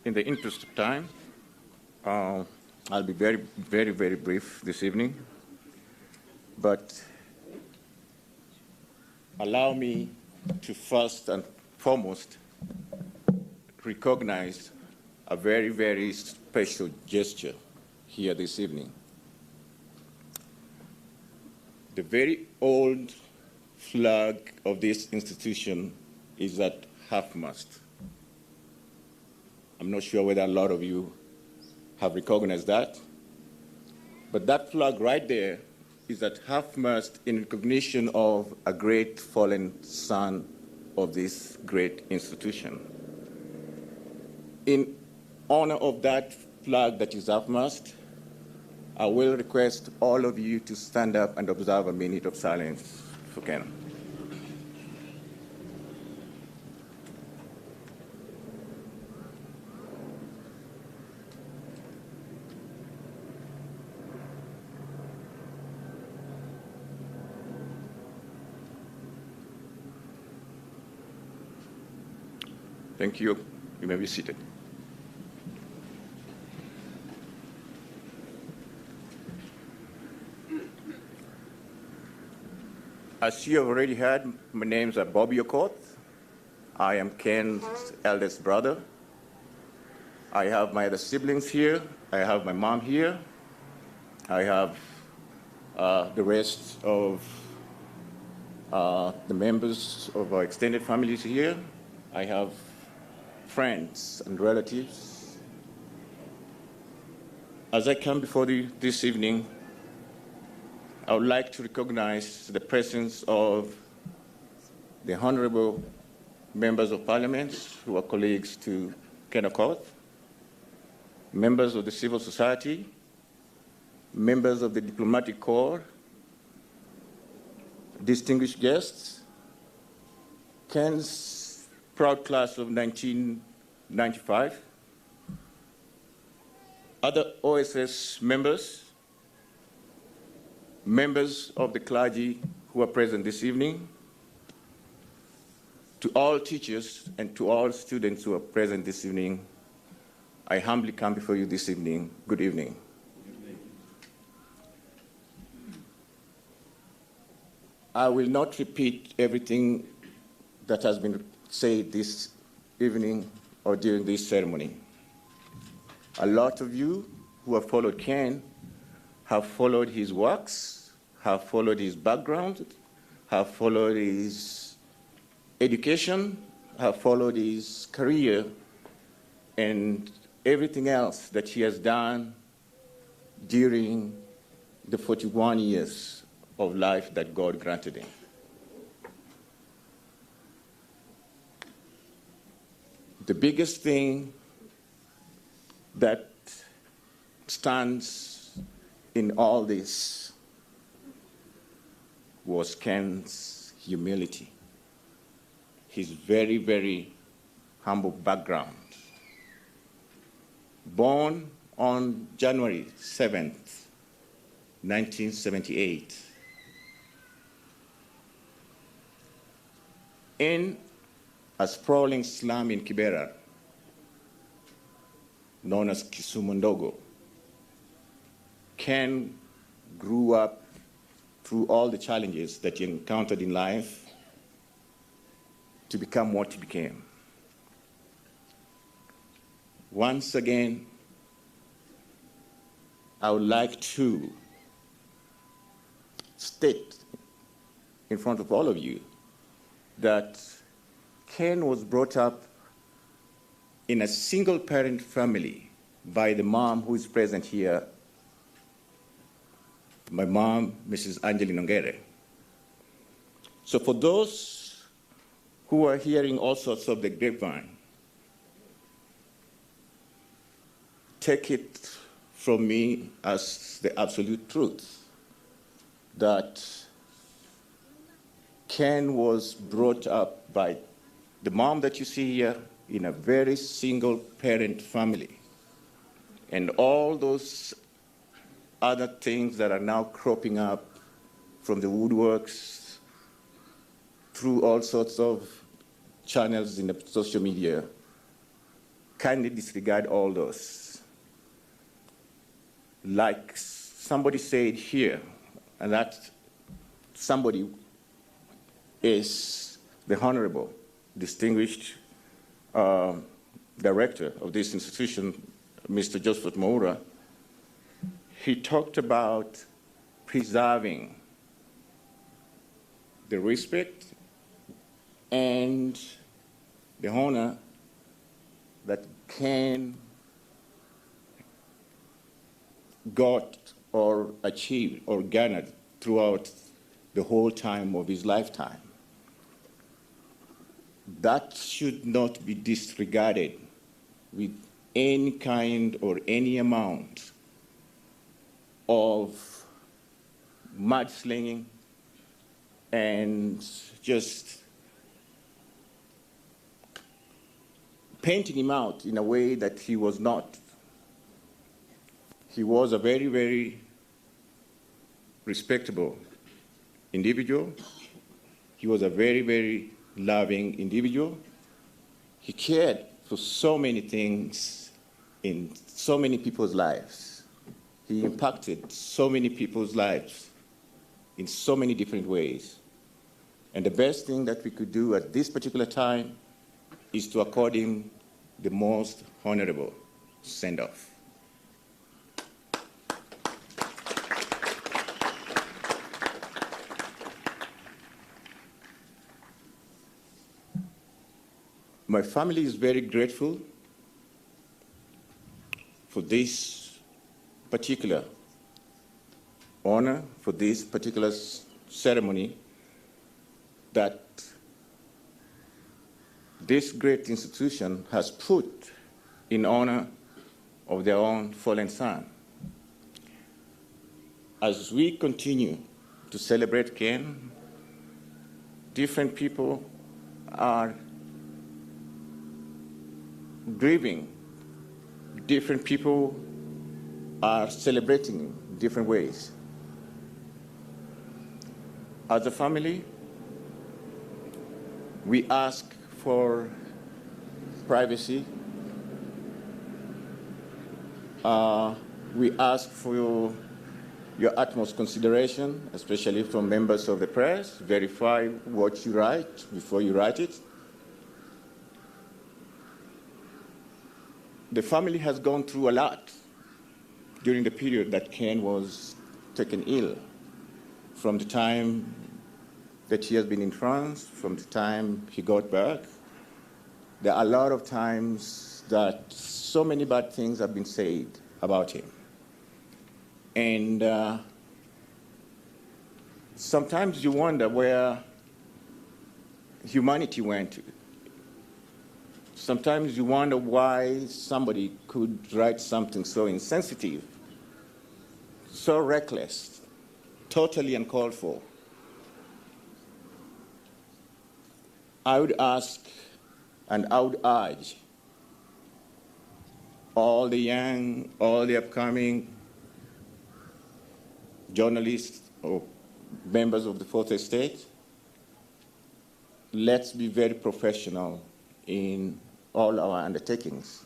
in the interest of time, I'll be very brief this evening, but allow me to first and foremost recognize a very special gesture here this evening. The very old flag of this institution is at half-mast. I'm not sure whether a lot of you have recognized that, but that flag right there is at half-mast in recognition of a great fallen son of this great institution. In honor of that flag that is half-mast, I will request all of you to stand up and observe a minute of silence if you can. Thank you. You may be seated. As you have already heard, my names are Bobby Okoth. I am Ken's eldest brother. I have my other siblings here. I have my mom here. I have the rest of the members of our extended families here. I have friends and relatives. As I come before you this evening, I would like to recognize the presence of the honorable members of parliament who are colleagues to Ken Okoth, members of the civil society, members of the diplomatic corps, distinguished guests, Ken's proud class of 1995, other OSS members, members of the clergy who are present this evening, to all teachers and to all students who are present this evening, I humbly come before you this evening. Good evening. I will not repeat everything that has been said this evening or during this ceremony. A lot of you who have followed Ken have followed his works, have followed his background, have followed his education, have followed his career, and everything else that he has done during the 41 years of life that God granted him. The biggest thing that stands in all this was Ken's humility, his very humble background. Born on January 7th, 1978, in a sprawling slum in Kibera, known as Kisumu Ndogo. Ken grew up through all the challenges that he encountered in life to become what he became. Once again, I would like to state in front of all of you that Ken was brought up in a single-parent family by the mom who is present here, my mom, Mrs. Angeline Ongere. So for those who are hearing all sorts of the grapevine, take it from me as the absolute truth that Ken was brought up by the mom that you see here in a very single-parent family. And all those other things that are now cropping up from the woodworks through all sorts of channels in the social media kindly disregard all those. Like somebody said here, and that somebody is the Honorable Distinguished Director of this institution, Mr. Joseph Moura. He talked about preserving the respect and the honor that Ken got or achieved or garnered throughout the whole time of his lifetime. That should not be disregarded with any kind or any amount of mudslinging and just painting him out in a way that he was not. He was a very, very respectable individual. He was a very, very loving individual. He cared for so many things in so many people's lives. He impacted so many people's lives in so many different ways. And the best thing that we could do at this particular time is to accord him the most honorable send-off. My family is very grateful for this particular honor, for this particular ceremony that this great institution has put in honor of their own fallen son. As we continue to celebrate Ken, different people are grieving. Different people are celebrating in different ways. As a family, we ask for privacy. We ask for your utmost consideration, especially from members of the press. Verify what you write before you write it. The family has gone through a lot during the period that Ken was taken ill, from the time that he has been in France, from the time he got back. There are a lot of times that so many bad things have been said about him. And sometimes you wonder where humanity went. Sometimes you wonder why somebody could write something so insensitive, so reckless, totally uncalled for. I would ask and I would urge all the young, all the upcoming journalists or members of the Fourth Estate, let's be very professional in all our undertakings.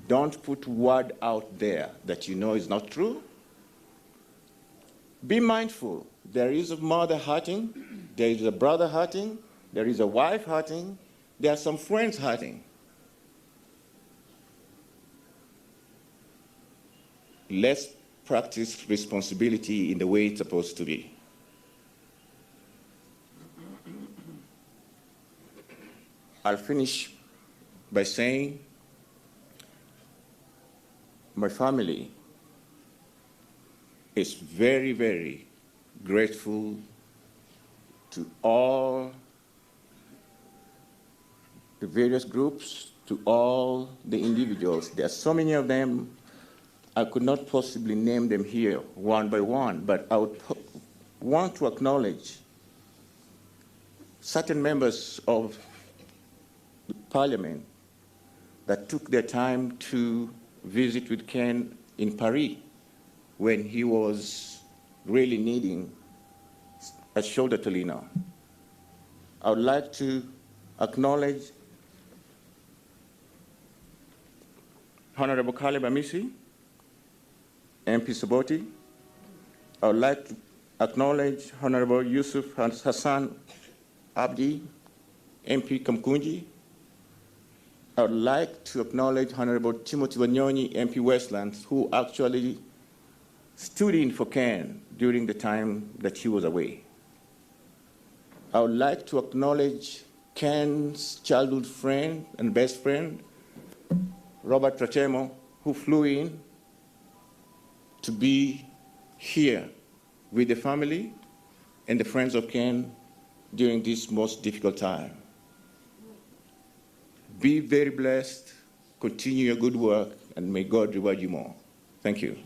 Don't put word out there that you know is not true. Be mindful. There is a mother hurting, there is a brother hurting, there is a wife hurting, there are some friends hurting. Let's practice responsibility in the way it's supposed to be. I'll finish by saying my family is very, very grateful to all the various groups, to all the individuals. There are so many of them, I could not possibly name them here one by one, but I would want to acknowledge certain members of the Parliament that took their time to visit with Ken in Paris when he was really needing a shoulder to lean on. I would like to acknowledge Honorable Caleb Amisi, MP Soboti. I would like to acknowledge Honorable Yusuf Hassan Abdi, MP Kamkunji. I would like to acknowledge Honorable Timothy Wanyoni, MP Westlands, who actually stood in for Ken during the time that he was away. I would like to acknowledge Ken's childhood friend and best friend, Robert Trachemo, who flew in to be here with the family and the friends of Ken during this most difficult time. Be very blessed, continue your good work, and may God reward you more. Thank you.